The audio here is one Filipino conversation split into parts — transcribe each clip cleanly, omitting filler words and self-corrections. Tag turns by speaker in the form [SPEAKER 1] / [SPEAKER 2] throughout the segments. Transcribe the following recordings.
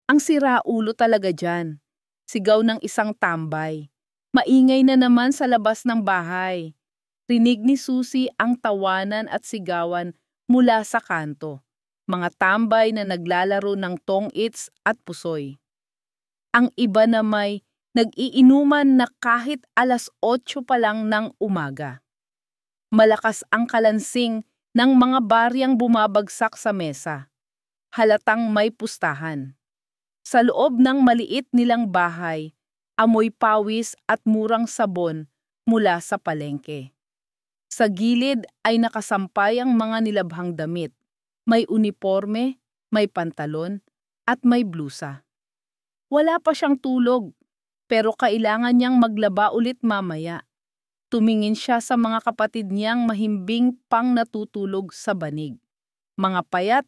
[SPEAKER 1] Ang siraulo talaga dyan. Sigaw ng isang tambay. Maingay na naman sa labas ng bahay. Rinig ni Susie ang tawanan at sigawan mula sa kanto. Mga tambay na naglalaro ng tong-its at pusoy. Ang iba na may nag-iinuman na kahit 8:00 pa lang ng umaga. Malakas ang kalansing ng mga baryang bumabagsak sa mesa. Halatang may pustahan. Sa loob ng maliit nilang bahay, amoy pawis at murang sabon mula sa palengke. Sa gilid ay nakasampay ang mga nilabhang damit. May uniforme, may pantalon, at may blusa. Wala pa siyang tulog, pero kailangan niyang maglaba ulit mamaya. Tumingin siya sa mga kapatid niyang mahimbing pang natutulog sa banig. Mga payat,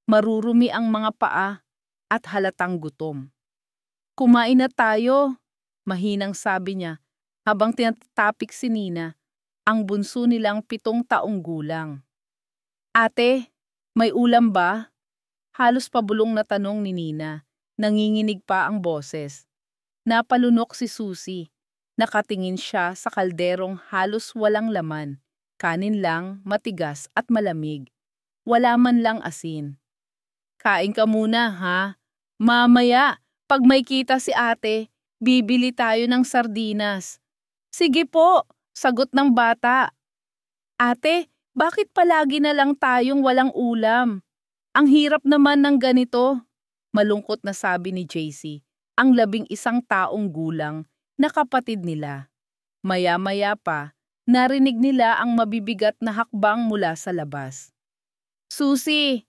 [SPEAKER 1] marurumi ang mga paa at halatang gutom. Kumain na tayo, mahinang sabi niya habang tinatapik si Nina, ang bunso nilang 7 taong gulang. Ate, may ulam ba? Halos pabulong na tanong ni Nina. Nanginginig pa ang boses. Napalunok si Susie. Nakatingin siya sa kalderong halos walang laman. Kanin lang, matigas at malamig. Wala man lang asin. Kain ka muna, ha? Mamaya, pag may kita si ate, bibili tayo ng sardinas. Sige po, sagot ng bata. Ate, bakit palagi na lang tayong walang ulam? Ang hirap naman ng ganito. Malungkot na sabi ni JC, ang 11 taong gulang na kapatid nila. Maya-maya pa, narinig nila ang mabibigat na hakbang mula sa labas. Susie,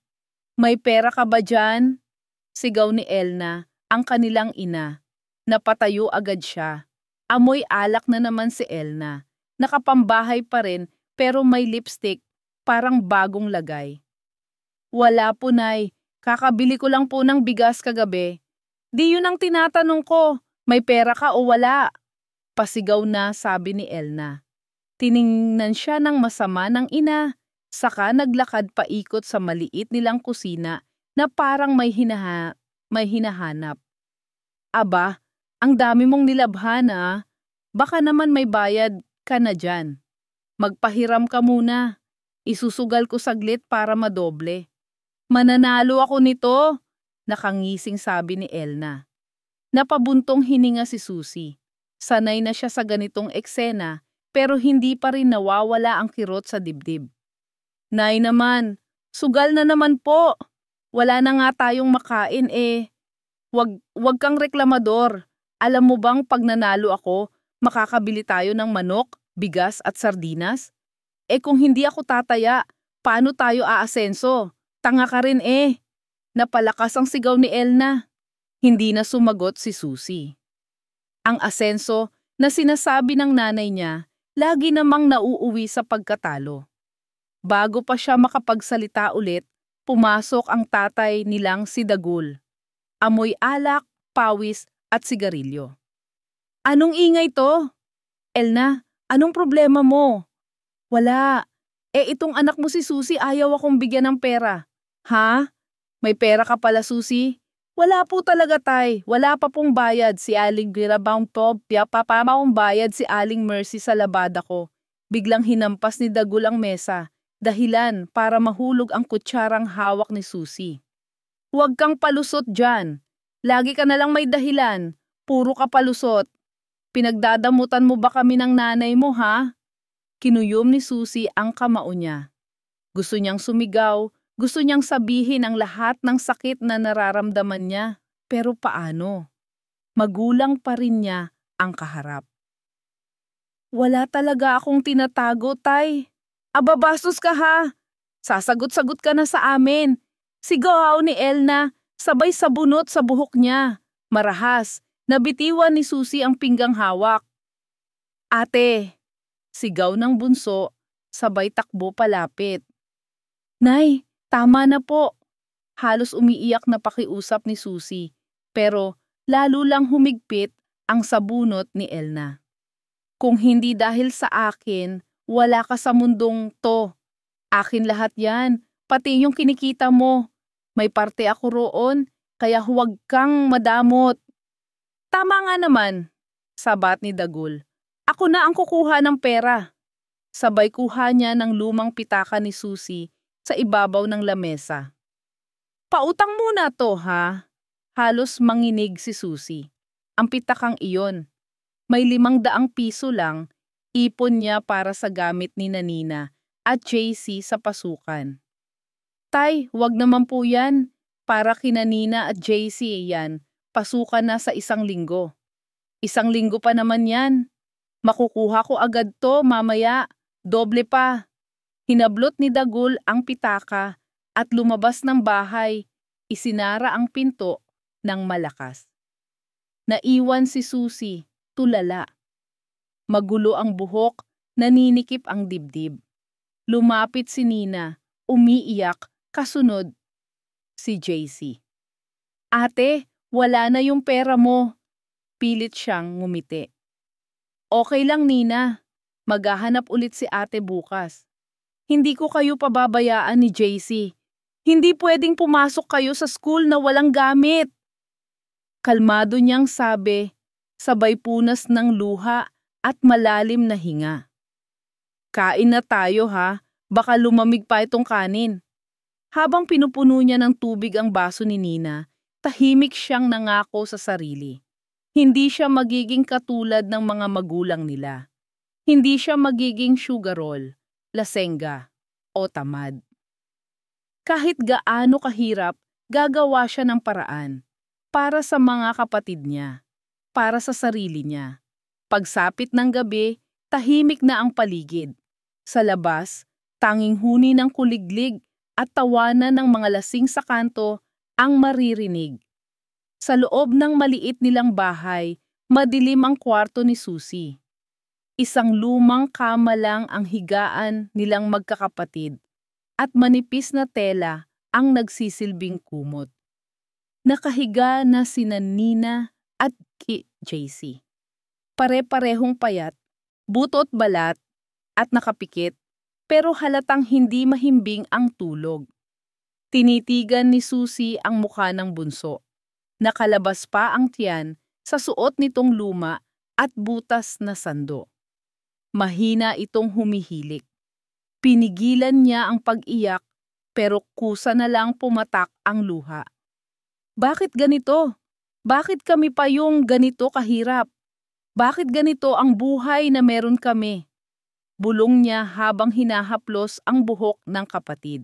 [SPEAKER 1] may pera ka ba dyan? Sigaw ni Elna, ang kanilang ina. Napatayo agad siya. Amoy alak na naman si Elna. Nakapambahay pa rin pero may lipstick, parang bagong lagay. Wala po, Nay. Kakabili ko lang po ng bigas kagabi. Di yun ang tinatanong ko. May pera ka o wala? Pasigaw na sabi ni Elna. Tiningnan siya ng masama ng ina. Saka naglakad paikot sa maliit nilang kusina na parang may hinahanap. Aba, ang dami mong nilabhan ah. Baka naman may bayad ka na dyan. Magpahiram ka muna. Isusugal ko saglit para madoble. Mananalo ako nito, nakangising sabi ni Elna. Napabuntong hininga si Susie. Sanay na siya sa ganitong eksena pero hindi pa rin nawawala ang kirot sa dibdib. Nay naman, sugal na naman po. Wala na nga tayong makain eh. Wag kang reklamador. Alam mo bang pag nanalo ako, makakabili tayo ng manok, bigas at sardinas? Eh kung hindi ako tataya, paano tayo aasenso? Tanga ka rin eh. Napalakas ang sigaw ni Elna. Hindi na sumagot si Susie. Ang asenso na sinasabi ng nanay niya, lagi namang nauuwi sa pagkatalo. Bago pa siya makapagsalita ulit, pumasok ang tatay nilang si Dagul. Amoy alak, pawis at sigarilyo. Anong ingay to? Elna, anong problema mo? Wala. Itong anak mo si Susie ayaw akong bigyan ng pera. Ha? May pera ka pala, Susie? Wala po talaga, tay. Wala pa pong bayad si Aling Girabang po. Papamawang bayad si Aling Mercy sa labada ko. Biglang hinampas ni Dagul ang mesa. Dahilan para mahulog ang kutsarang hawak ni Susie. Huwag kang palusot dyan. Lagi ka nalang may dahilan. Puro ka palusot. Pinagdadamutan mo ba kami ng nanay mo, ha? Kinuyom ni Susie ang kamao niya. Gusto niyang sumigaw. Gusto niyang sabihin ang lahat ng sakit na nararamdaman niya, pero paano? Magulang pa rin niya ang kaharap. Wala talaga akong tinatago, tay. Aba, bastos ka ha. Sasagot-sagot ka na sa amin. Sigaw ni Elna, sabay sabunot sa buhok niya. Marahas, nabitiwan ni Susie ang pinggang hawak. Ate, sigaw ng bunso, sabay takbo palapit. Nay, tama na po. Halos umiiyak na pakiusap ni Susie, pero lalo lang humigpit ang sabunot ni Elna. Kung hindi dahil sa akin, wala ka sa mundong to. Akin lahat yan, pati yung kinikita mo. May parte ako roon, kaya huwag kang madamot. Tama nga naman, sabat ni Dagul. Ako na ang kukuha ng pera. Sabay kuha niya ng lumang pitaka ni Susie sa ibabaw ng lamesa. Pautang muna to, ha? Halos manginig si Susie. Ang pitakang iyon. May 500 piso lang, ipon niya para sa gamit ni Nina at JC sa pasukan. Tay, wag naman po yan. Para kina Nina at JC yan, pasukan na sa 1 linggo. 1 linggo pa naman yan. Makukuha ko agad to mamaya, doble pa. Hinablot ni Dagul ang pitaka at lumabas ng bahay, isinara ang pinto ng malakas. Naiwan si Susie, tulala. Magulo ang buhok, naninikip ang dibdib. Lumapit si Nina, umiiyak, kasunod si JC. Ate, wala na yung pera mo. Pilit siyang ngumiti. Okay lang, Nina. Maghahanap ulit si ate bukas. Hindi ko kayo pababayaan ni JC. Hindi pwedeng pumasok kayo sa school na walang gamit. Kalmado niyang sabi, sabay punas ng luha at malalim na hinga. Kain na tayo ha, baka lumamig pa itong kanin. Habang pinupuno niya ng tubig ang baso ni Nina, tahimik siyang nangako sa sarili. Hindi siya magiging katulad ng mga magulang nila. Hindi siya magiging sugarol, lasengga, o tamad. Kahit gaano kahirap, gagawa siya ng paraan. Para sa mga kapatid niya. Para sa sarili niya. Pagsapit ng gabi, tahimik na ang paligid. Sa labas, tanging huni ng kuliglig at tawanan ng mga lasing sa kanto ang maririnig. Sa loob ng maliit nilang bahay, madilim ang kwarto ni Susie. Isang lumang kama lang ang higaan nilang magkakapatid at manipis na tela ang nagsisilbing kumot. Nakahiga na sina Nina at JC. Pare-parehong payat, butot balat at nakapikit pero halatang hindi mahimbing ang tulog. Tinitigan ni Susie ang mukha ng bunso. Nakalabas pa ang tiyan sa suot nitong luma at butas na sando. Mahina itong humihilik. Pinigilan niya ang pag-iyak pero kusa na lang pumatak ang luha. Bakit ganito? Bakit kami pa yung ganito kahirap? Bakit ganito ang buhay na meron kami? Bulong niya habang hinahaplos ang buhok ng kapatid.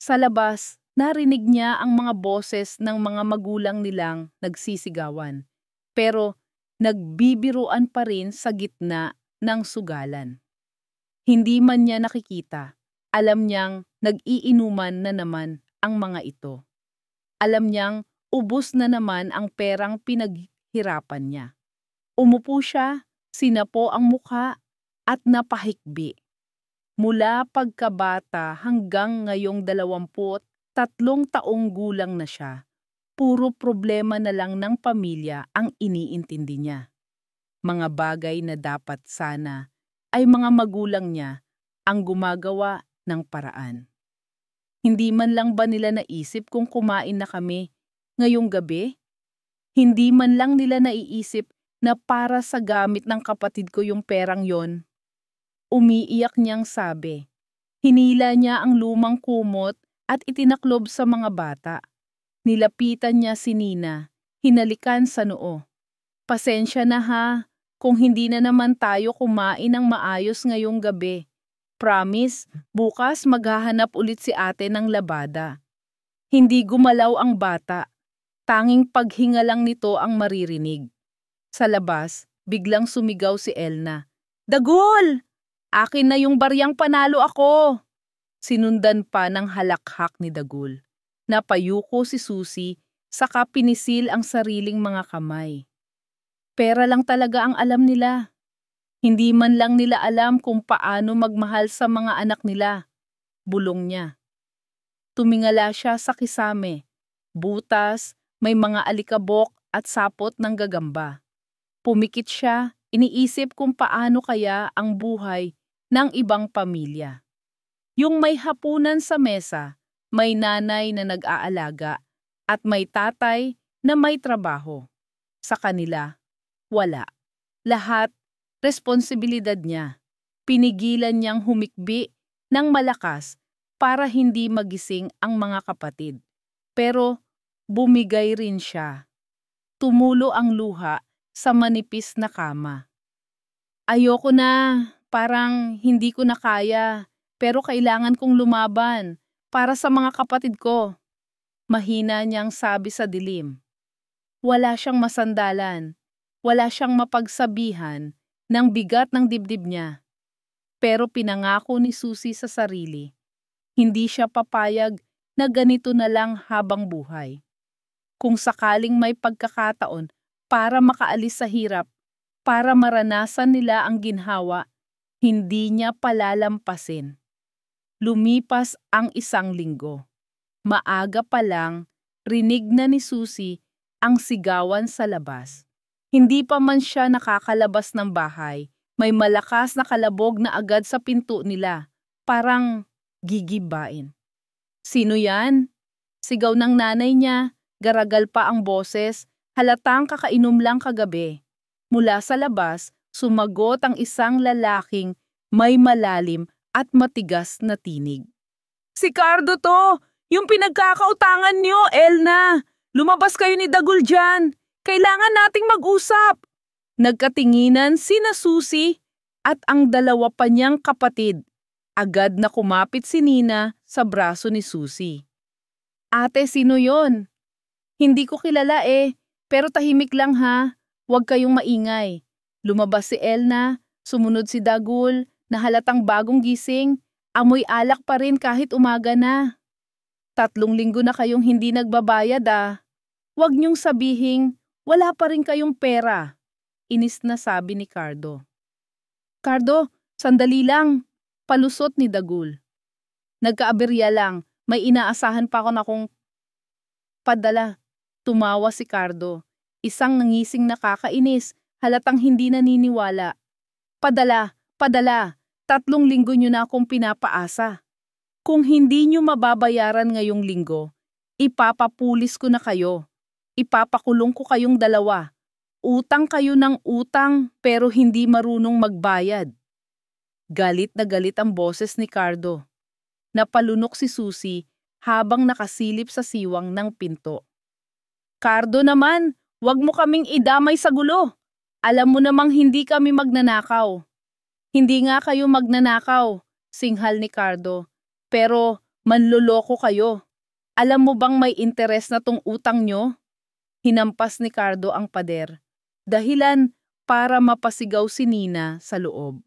[SPEAKER 1] Sa labas, narinig niya ang mga boses ng mga magulang nilang nagsisigawan. Pero nagbibiruan pa rin sa gitna ng sugalan. Hindi man niya nakikita, alam niyang nag-iinuman na naman ang mga ito. Alam niyang ubos na naman ang perang pinaghirapan niya. Umupo siya, sinapo ang mukha at napahikbi. Mula pagkabata hanggang ngayong 23 taong gulang na siya, puro problema na lang ng pamilya ang iniintindi niya. Mga bagay na dapat sana ay mga magulang niya ang gumagawa ng paraan. Hindi man lang ba nila naisip kung kumain na kami ngayong gabi? Hindi man lang nila naiisip na para sa gamit ng kapatid ko yung perang yon. Umiiyak niyang sabi. Hinila niya ang lumang kumot at itinaklob sa mga bata. Nilapitan niya si Nina, hinalikan sa noo. Pasensya na ha, kung hindi na naman tayo kumain ng maayos ngayong gabi. Promise, bukas maghahanap ulit si ate ng labada. Hindi gumalaw ang bata. Tanging paghinga lang nito ang maririnig. Sa labas, biglang sumigaw si Elna. Dagul! Akin na yung baryang panalo ako! Sinundan pa ng halakhak ni Dagul. Napayuko si Susie, saka pinisil ang sariling mga kamay. Pera lang talaga ang alam nila. Hindi man lang nila alam kung paano magmahal sa mga anak nila. Bulong niya. Tumingala siya sa kisame. Butas, may mga alikabok at sapot ng gagamba. Pumikit siya, iniisip kung paano kaya ang buhay ng ibang pamilya. Yung may hapunan sa mesa, may nanay na nag-aalaga, at may tatay na may trabaho. Sa kanila, wala. Lahat, responsibilidad niya. Pinigilan niyang humikbi ng malakas para hindi magising ang mga kapatid. Pero bumigay rin siya. Tumulo ang luha sa manipis na kama. Ayoko na, parang hindi ko na kaya, pero kailangan kong lumaban para sa mga kapatid ko. Mahina niyang sabi sa dilim. Wala siyang masandalan, wala siyang mapagsabihan ng bigat ng dibdib niya. Pero pinangako ni Susie sa sarili, hindi siya papayag na ganito na lang habang buhay. Kung sakaling may pagkakataon para makaalis sa hirap, para maranasan nila ang ginhawa, hindi niya palalampasin. Lumipas ang 1 linggo. Maaga pa lang, rinig na ni Susie ang sigawan sa labas. Hindi pa man siya nakakalabas ng bahay, may malakas na kalabog na agad sa pinto nila, parang gigibain. Sino yan? Sigaw ng nanay niya, garagal pa ang boses, halatang kakainom lang kagabi. Mula sa labas, sumagot ang isang lalaking may malalim at matigas na tinig. Si Cardo to! Yung pinagkakautangan niyo, Elna! Lumabas kayo ni Dagul dyan! Kailangan nating mag-usap! Nagkatinginan sina Susie at ang dalawa pa niyang kapatid. Agad na kumapit si Nina sa braso ni Susie. Ate, sino yon? Hindi ko kilala pero tahimik lang ha. Huwag kayong maingay. Lumabas si Elna, sumunod si Dagul, na halatang bagong gising, amoy alak pa rin kahit umaga na. 3 linggo na kayong hindi nagbabayad Huwag niyong sabihing wala pa rin kayong pera. Inis na sabi ni Cardo. Cardo, sandali lang. Palusot ni Dagul. Nagkaaberya lang, may inaasahan pa ako na kung padala. Tumawa si Cardo. Isang nangising nakakainis, halatang hindi naniniwala. Padala, 3 linggo niyo na akong pinapaasa. Kung hindi niyo mababayaran ngayong linggo, ipapapulis ko na kayo. Ipapakulong ko kayong dalawa. Utang kayo ng utang pero hindi marunong magbayad. Galit na galit ang boses ni Cardo. Napalunok si Susie habang nakasilip sa siwang ng pinto. Cardo naman, wag mo kaming idamay sa gulo. Alam mo namang hindi kami magnanakaw. Hindi nga kayo magnanakaw, singhal ni Cardo. Pero manloloko kayo. Alam mo bang may interes na tong utang nyo? Hinampas ni Cardo ang pader. Dahilan para mapasigaw si Nina sa loob.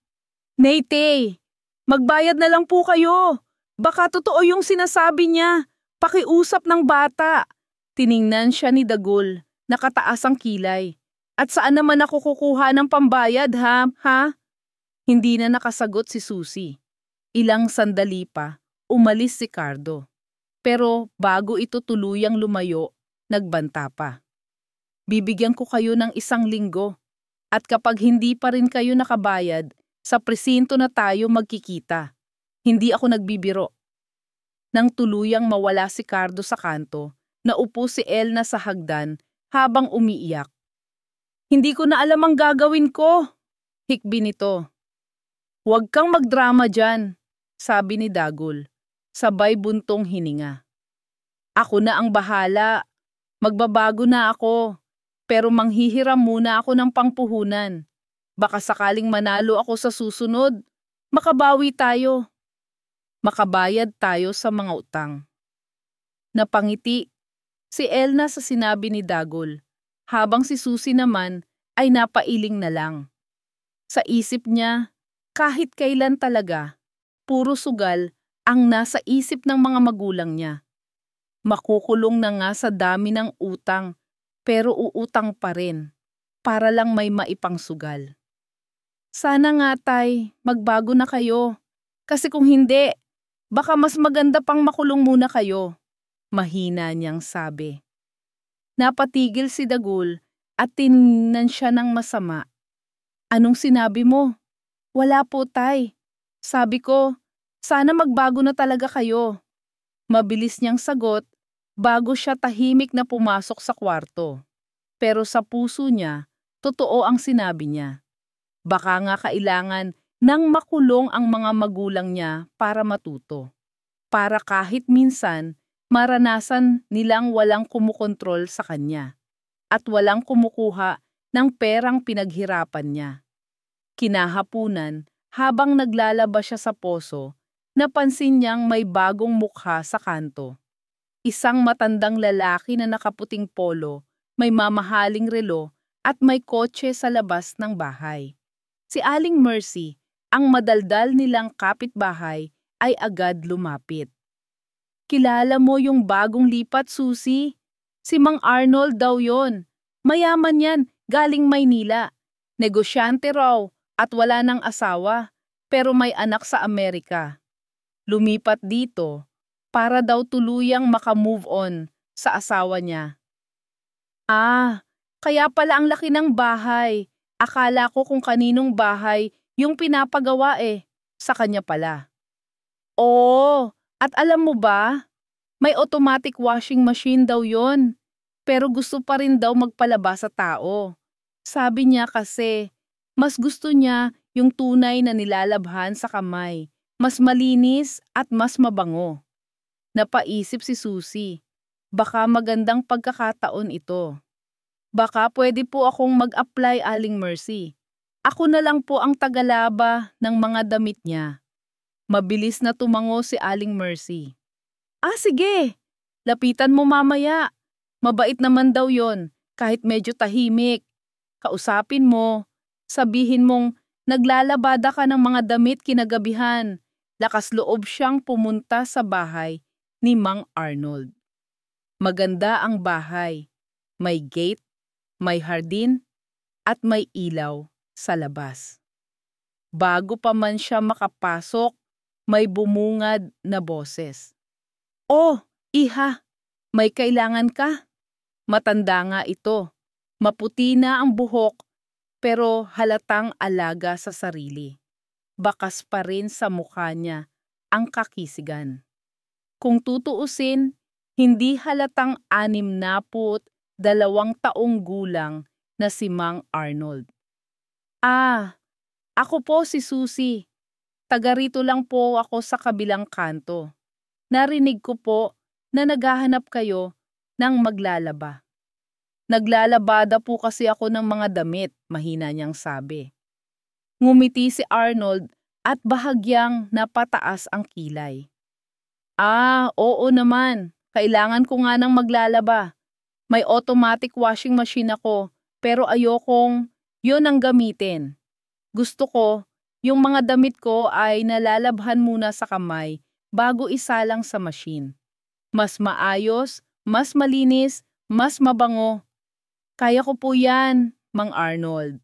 [SPEAKER 1] Nate, magbayad na lang po kayo. Baka totoo yung sinasabi niya. Pakiusap ng bata. Tiningnan siya ni Dagul, nakataas ang kilay. At saan naman ako kukuha ng pambayad ha? Hindi na nakasagot si Susie. Ilang sandali pa, umalis si Cardo. Pero bago ito tuluyang lumayo, nagbanta pa. Bibigyan ko kayo ng 1 linggo. At kapag hindi pa rin kayo nakabayad, sa presinto na tayo magkikita. Hindi ako nagbibiro. Nang tuluyang mawala si Cardo sa kanto, naupo si Elna sa hagdan habang umiiyak. Hindi ko na alam ang gagawin ko. Hikbi nito. Huwag kang magdrama dyan, sabi ni Dagul, sabay buntong hininga. Ako na ang bahala. Magbabago na ako. Pero manghihiram muna ako ng pangpuhunan. Baka sakaling manalo ako sa susunod, makabawi tayo. Makabayad tayo sa mga utang. Napangiti si Elna sa sinabi ni Dagul, habang si Susie naman ay napailing na lang. Sa isip niya, kahit kailan talaga, puro sugal ang nasa isip ng mga magulang niya. Makukulong na nga sa dami ng utang, pero uutang pa rin, para lang may maipangsugal. Sana nga tay, magbago na kayo. Kasi kung hindi, baka mas maganda pang makulong muna kayo. Mahina niyang sabi. Napatigil si Dagul at tiningnan siya ng masama. Anong sinabi mo? Wala po tay. Sabi ko, sana magbago na talaga kayo. Mabilis niyang sagot, bago siya tahimik na pumasok sa kwarto. Pero sa puso niya, totoo ang sinabi niya. Baka nga kailangan nang makulong ang mga magulang niya para matuto. Para kahit minsan, maranasan nilang walang kumukontrol sa kanya at walang kumukuha ng perang pinaghirapan niya. Kinahapunan, habang naglalaba siya sa poso, napansin niyang may bagong mukha sa kanto. Isang matandang lalaki na nakaputing polo, may mamahaling relo at may kotse sa labas ng bahay. Si Aling Mercy, ang madaldal nilang kapitbahay, ay agad lumapit. Kilala mo yung bagong lipat, Susie? Si Mang Arnold daw yon. Mayaman yan, galing Maynila. Negosyante raw at wala ng asawa, pero may anak sa Amerika. Lumipat dito para daw tuluyang makamove on sa asawa niya. Ah, kaya pala ang laki ng bahay. Akala ko kung kaninong bahay yung pinapagawa sa kanya pala. Oo, at alam mo ba, may automatic washing machine daw yon. Pero gusto pa rin daw magpalaba sa tao. Sabi niya kasi, mas gusto niya yung tunay na nilalabhan sa kamay. Mas malinis at mas mabango. Napaisip si Susie, baka magandang pagkakataon ito. Baka pwede po akong mag-apply, Aling Mercy. Ako na lang po ang tagalaba ng mga damit niya. Mabilis na tumango si Aling Mercy. Ah, sige. Lapitan mo mamaya. Mabait naman daw yon, kahit medyo tahimik. Kausapin mo. Sabihin mong naglalabada ka ng mga damit kinagabihan. Lakas loob siyang pumunta sa bahay ni Mang Arnold. Maganda ang bahay. May gate, may hardin, at may ilaw sa labas. Bago pa man siya makapasok, may bumungad na boses. Oh, iha, may kailangan ka? Matanda nga ito. Maputi na ang buhok, pero halatang alaga sa sarili. Bakas pa rin sa mukha niya ang kakisigan. Kung tutuusin, hindi halatang 62 taong gulang na si Mang Arnold. Ah, ako po si Susie. Taga rito lang po ako sa kabilang kanto. Narinig ko po na naghahanap kayo ng maglalaba. Naglalabada po kasi ako ng mga damit, mahina niyang sabi. Ngumiti si Arnold at bahagyang napataas ang kilay. Ah, oo naman. Kailangan ko nga ng maglalaba. May automatic washing machine ako, pero ayokong yun ang gamitin. Gusto ko, yung mga damit ko ay nalalabhan muna sa kamay bago isalang sa machine. Mas maayos, mas malinis, mas mabango. Kaya ko po yan, Mang Arnold.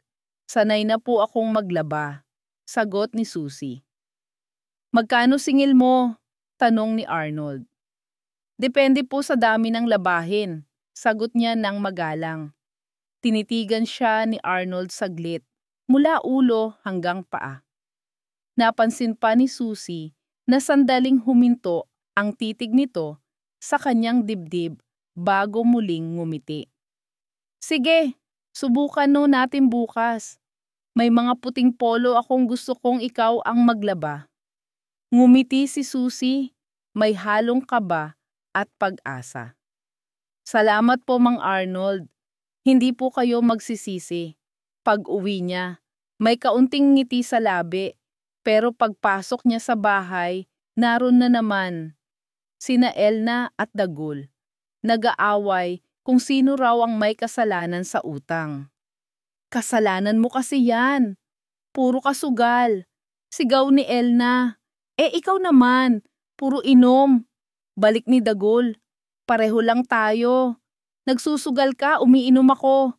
[SPEAKER 1] Sanay na po akong maglaba. Sagot ni Susie. Magkano singil mo? Tanong ni Arnold. Depende po sa dami ng labahin. Sagot niya ng magalang. Tinitigan siya ni Arnold saglit, mula ulo hanggang paa. Napansin pa ni Susie na sandaling huminto ang titig nito sa kanyang dibdib bago muling ngumiti. Sige, subukan no natin bukas. May mga puting polo akong gusto kong ikaw ang maglaba. Ngumiti si Susie, may halong kaba at pag-asa. Salamat po, Mang Arnold. Hindi po kayo magsisisi. Pag-uwi niya, may kaunting ngiti sa labi, pero pagpasok niya sa bahay, naroon na naman sina Elna at Dagul. Nag-aaway kung sino raw ang may kasalanan sa utang. Kasalanan mo kasi yan. Puro kasugal. Sigaw ni Elna. Ikaw naman, puro inom. Balik ni Dagul. Pareho lang tayo. Nagsusugal ka, umiinom ako.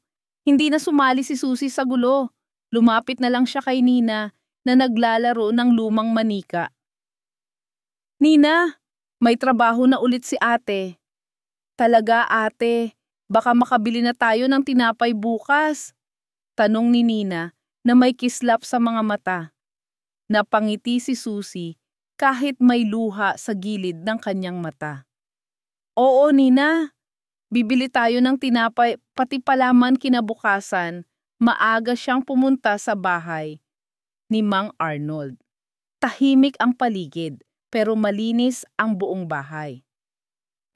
[SPEAKER 1] Hindi na sumali si Susie sa gulo. Lumapit na lang siya kay Nina na naglalaro ng lumang manika. Nina, may trabaho na ulit si ate. Talaga ate, baka makabili na tayo ng tinapay bukas. Tanong ni Nina na may kislap sa mga mata. Napangiti si Susie kahit may luha sa gilid ng kanyang mata. Oo, Nina. Bibili tayo ng tinapay, pati palaman kinabukasan, maaga siyang pumunta sa bahay ni Mang Arnold. Tahimik ang paligid, pero malinis ang buong bahay.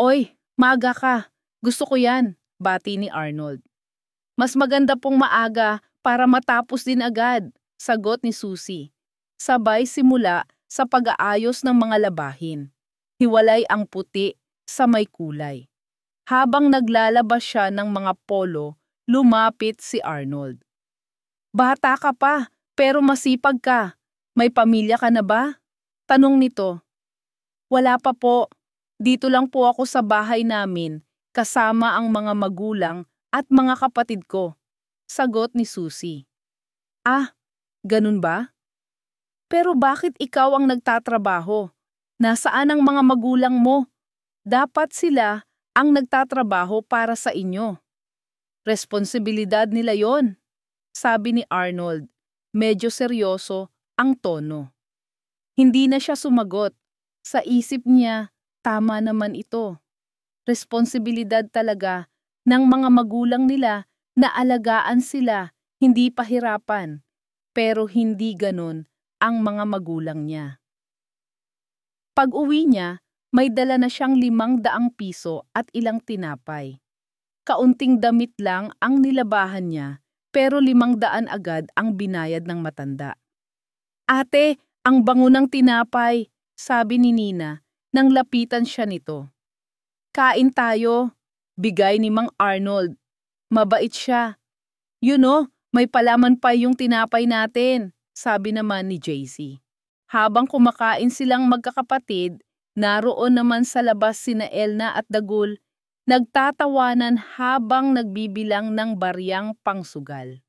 [SPEAKER 1] Oy, maaga ka. Gusto ko yan, bati ni Arnold. Mas maganda pong maaga para matapos din agad, sagot ni Susie. Sabay simula sa pag-aayos ng mga labahin. Hiwalay ang puti sa may kulay. Habang naglalabas siya ng mga polo, lumapit si Arnold. Bata ka pa, pero masipag ka. May pamilya ka na ba? Tanong nito. Wala pa po. Dito lang po ako sa bahay namin, kasama ang mga magulang at mga kapatid ko. Sagot ni Susie. Ah, ganun ba? Pero bakit ikaw ang nagtatrabaho? Nasaan ang mga magulang mo? Dapat sila ang nagtatrabaho para sa inyo. Responsibilidad nila yon, sabi ni Arnold. Medyo seryoso ang tono. Hindi na siya sumagot. Sa isip niya, tama naman ito. Responsibilidad talaga ng mga magulang nila na alagaan sila, hindi pahirapan. Pero hindi ganun ang mga magulang niya. Pag-uwi niya, may dala na siyang 500 piso at ilang tinapay. Kaunting damit lang ang nilabahan niya, pero 500 agad ang binayad ng matanda. Ate, ang bango ng tinapay, sabi ni Nina nang lapitan siya nito. Kain tayo, bigay ni Mang Arnold. Mabait siya. May palaman pa yung tinapay natin, sabi naman ni JC. Habang kumakain silang magkakapatid, naroon naman sa labas sina Elna at Dagul, nagtatawanan habang nagbibilang ng baryang pangsugal.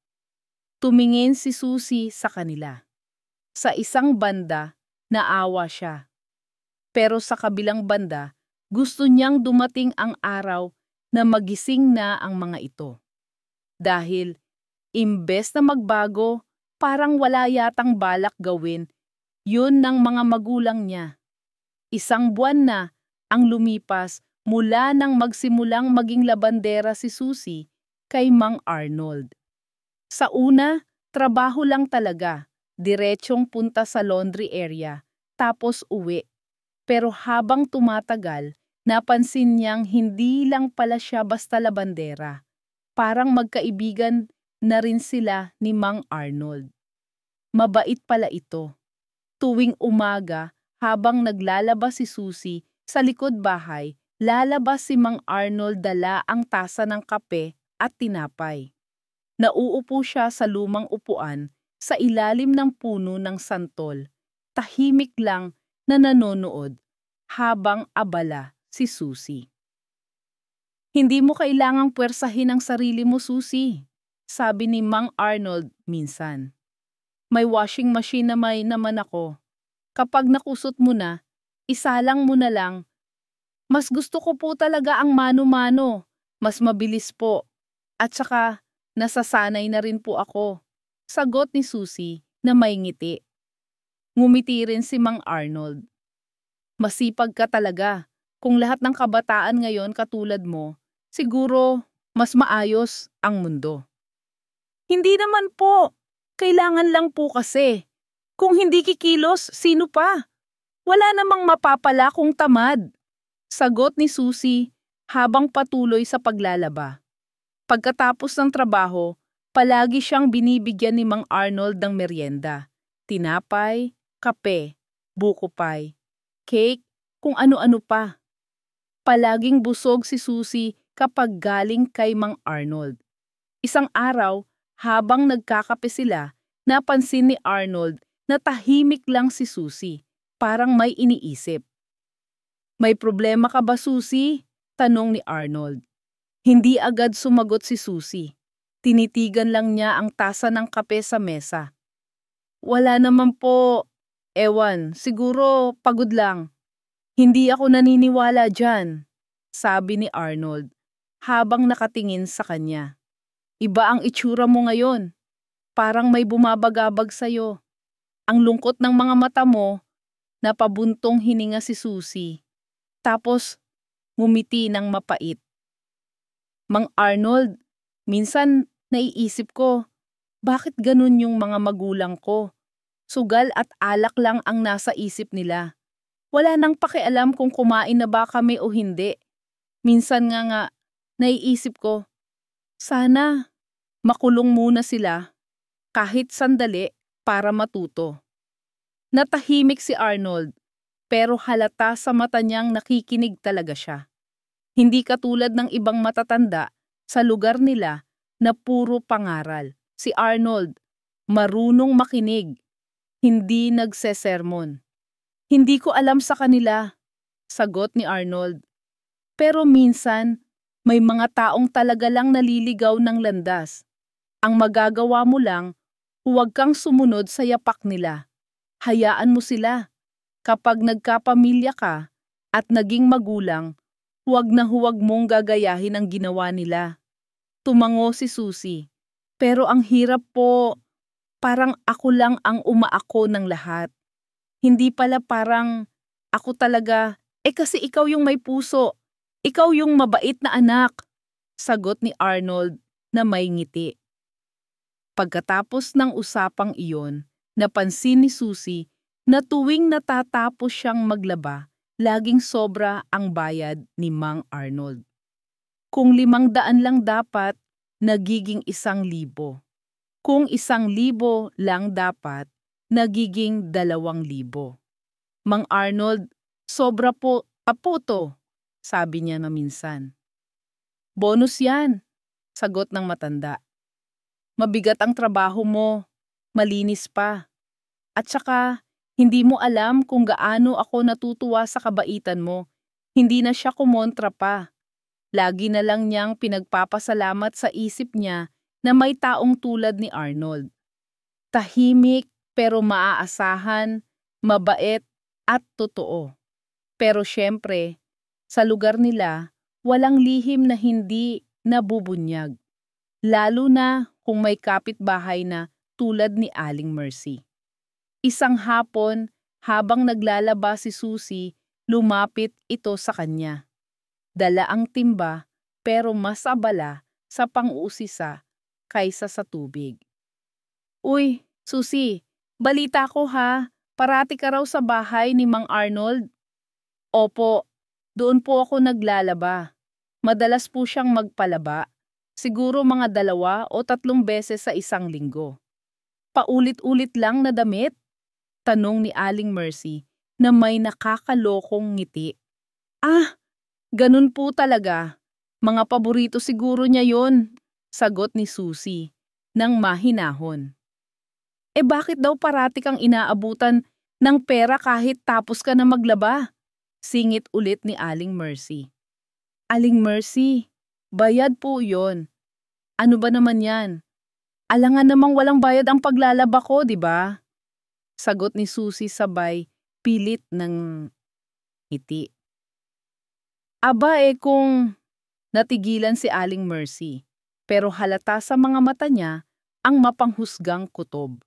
[SPEAKER 1] Tumingin si Susie sa kanila. Sa isang banda, naawa siya. Pero sa kabilang banda, gusto niyang dumating ang araw na magising na ang mga ito. Dahil, imbes na magbago, parang wala yatang balak gawin, yun ng mga magulang niya. 1 buwan na ang lumipas mula nang magsimulang maging labandera si Susie kay Mang Arnold. Sa una, trabaho lang talaga, diretsong punta sa laundry area, tapos uwi. Pero habang tumatagal, napansin niyang hindi lang pala siya basta labandera. Parang magkaibigan na rin sila ni Mang Arnold. Mabait pala ito. Tuwing umaga, habang naglalabas si Susie sa likod bahay, lalabas si Mang Arnold dala ang tasa ng kape at tinapay. Nauupo siya sa lumang upuan sa ilalim ng puno ng santol, tahimik lang na nanonood habang abala si Susie. Hindi mo kailangang puwersahin ang sarili mo, Susie, sabi ni Mang Arnold minsan. May washing machine na may naman ako. Kapag nakusot mo na, isalang mo na lang. Mas gusto ko po talaga ang mano-mano. Mas mabilis po. At saka, nasasanay na rin po ako. Sagot ni Susie na may ngiti. Ngumiti rin si Mang Arnold. Masipag ka talaga. Kung lahat ng kabataan ngayon katulad mo, siguro mas maayos ang mundo. Hindi naman po. Kailangan lang po kasi. Kung hindi kikilos, sino pa? Wala namang mapapala kung tamad. Sagot ni Susie habang patuloy sa paglalaba. Pagkatapos ng trabaho, palagi siyang binibigyan ni Mang Arnold ng merienda. Tinapay, kape, buko pie, cake, kung ano-ano pa. Palaging busog si Susie kapag galing kay Mang Arnold. Isang araw, habang nagkakape sila, napansin ni Arnold na tahimik lang si Susie, parang may iniisip. May problema ka ba, Susie? Tanong ni Arnold. Hindi agad sumagot si Susie. Tinitigan lang niya ang tasa ng kape sa mesa. Wala naman po. Ewan, siguro pagod lang. Hindi ako naniniwala dyan, sabi ni Arnold, habang nakatingin sa kanya. Iba ang itsura mo ngayon. Parang may bumabagabag sa'yo. Ang lungkot ng mga mata mo, napabuntong hininga si Susie. Tapos, ngumiti ng mapait. Mang Arnold, minsan naiisip ko, bakit ganun yung mga magulang ko? Sugal at alak lang ang nasa isip nila. Wala nang pakialam kung kumain na ba kami o hindi. Minsan nga naiisip ko, sana makulong muna sila kahit sandali para matuto. Natahimik si Arnold, pero halata sa mata niyang nakikinig talaga siya. Hindi katulad ng ibang matatanda sa lugar nila na puro pangaral. Si Arnold, marunong makinig, hindi nagsesermon. Hindi ko alam sa kanila, sagot ni Arnold. Pero minsan, may mga taong talaga lang naliligaw ng landas. Ang magagawa mo lang, huwag kang sumunod sa yapak nila. Hayaan mo sila. Kapag nagkapamilya ka at naging magulang, huwag na huwag mong gagayahin ang ginawa nila. Tumango si Susie. Pero ang hirap po, parang ako lang ang umaako ng lahat. Hindi pala parang ako talaga, kasi ikaw yung may puso. Ikaw yung mabait na anak, sagot ni Arnold na may ngiti. Pagkatapos ng usapang iyon, napansin ni Susie na tuwing natatapos siyang maglaba, laging sobra ang bayad ni Mang Arnold. Kung 500 lang dapat, nagiging 1,000. Kung 1,000 lang dapat, nagiging 2,000. Mang Arnold, sobra po, apoto, sabi niya na minsan. Bonus yan, sagot ng matanda. Mabigat ang trabaho mo, malinis pa. At saka, hindi mo alam kung gaano ako natutuwa sa kabaitan mo. Hindi na siya kumontra pa. Lagi na lang niyang pinagpapasalamat sa isip niya na may taong tulad ni Arnold. Tahimik pero maaasahan, mabait at totoo. Pero syempre, sa lugar nila, walang lihim na hindi nabubunyag. Lalo na kung may kapitbahay na tulad ni Aling Mercy. Isang hapon, habang naglalaba si Susie, lumapit ito sa kanya. Dala ang timba pero mas abala sa pang-uusisa kaysa sa tubig. Uy, Susie, balita ko ha, parati ka raw sa bahay ni Mang Arnold. Opo, doon po ako naglalaba. Madalas po siyang magpalaba. Siguro mga 2 o 3 beses sa isang linggo. Paulit-ulit lang na damit? Tanong ni Aling Mercy na may nakakalokong ngiti. Ah, ganun po talaga. Mga paborito siguro niya yon, sagot ni Susie nang mahinahon. Bakit daw parati kang inaabutan ng pera kahit tapos ka na maglaba? Singit ulit ni Aling Mercy. Aling Mercy, bayad po yon. Ano ba naman yan? Alangan namang walang bayad ang paglalaba ko, di ba? Sagot ni Susie sabay pilit ng ngiti. Aba kung natigilan si Aling Mercy, pero halata sa mga mata niya ang mapanghusgang kutob.